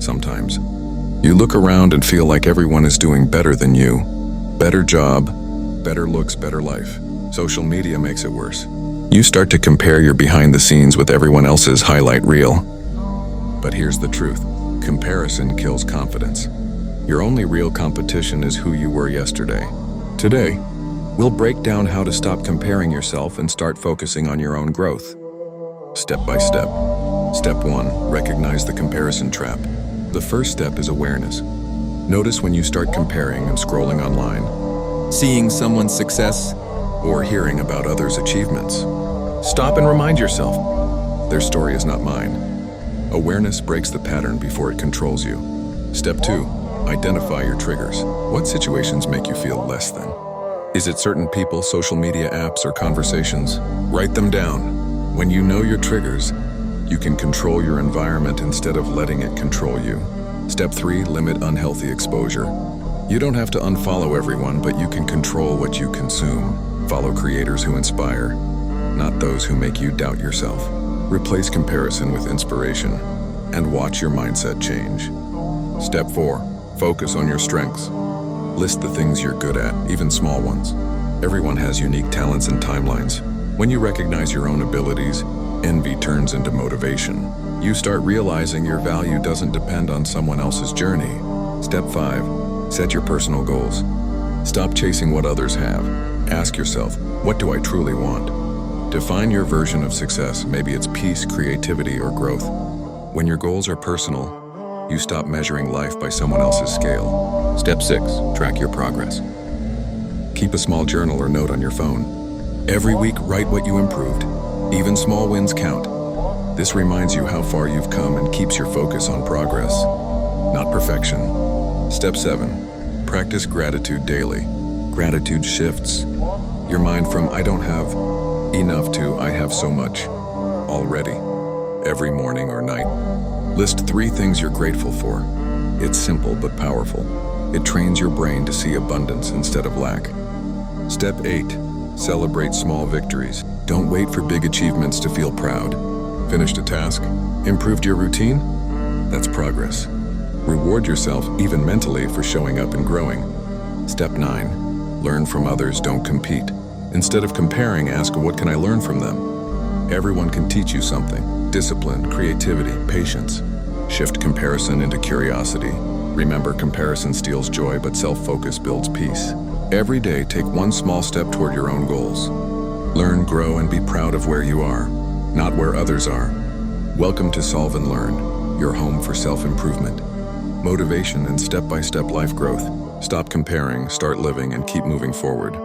sometimes. You look around and feel like everyone is doing better than you. Better job, better looks, better life. Social media makes it worse. You start to compare your behind the scenes with everyone else's highlight reel. But here's the truth. Comparison kills confidence. Your only real competition is who you were yesterday. Today, we'll break down how to stop comparing yourself and start focusing on your own growth. Step by step. Step 1, recognize the comparison trap. The first step is awareness. Notice when you start comparing and scrolling online, seeing someone's success, or hearing about others' achievements. Stop and remind yourself, their story is not mine. Awareness breaks the pattern before it controls you. Step 2, identify your triggers. What situations make you feel less than? Is it certain people, social media apps, or conversations? Write them down. When you know your triggers, you can control your environment instead of letting it control you. Step 3, limit unhealthy exposure. You don't have to unfollow everyone, but you can control what you consume. Follow creators who inspire, not those who make you doubt yourself. Replace comparison with inspiration, and watch your mindset change. Step 4, focus on your strengths. List the things you're good at, even small ones. Everyone has unique talents and timelines. When you recognize your own abilities, envy turns into motivation. You start realizing your value doesn't depend on someone else's journey. Step 5, set your personal goals. Stop chasing what others have. Ask yourself, what do I truly want? Define your version of success. Maybe it's peace, creativity, or growth. When your goals are personal, you stop measuring life by someone else's scale. Step 6, track your progress. Keep a small journal or note on your phone. Every week, write what you improved. Even small wins count. This reminds you how far you've come and keeps your focus on progress, not perfection. Step 7, practice gratitude daily. Gratitude shifts your mind from I don't have enough to I have so much already. Every morning or night, list 3 things you're grateful for. It's simple but powerful. It trains your brain to see abundance instead of lack. Step 8, celebrate small victories. Don't wait for big achievements to feel proud. Finished a task? Improved your routine? That's progress. Reward yourself, even mentally, for showing up and growing. Step 9, learn from others, don't compete. Instead of comparing, ask what can I learn from them? Everyone can teach you something. Discipline, creativity, patience. Shift comparison into curiosity. Remember, comparison steals joy, but self-focus builds peace. Every day, take one small step toward your own goals. Learn, grow, and be proud of where you are, not where others are. Welcome to Solve and Learn, your home for self-improvement, motivation, and step-by-step life growth. Stop comparing, start living, and keep moving forward.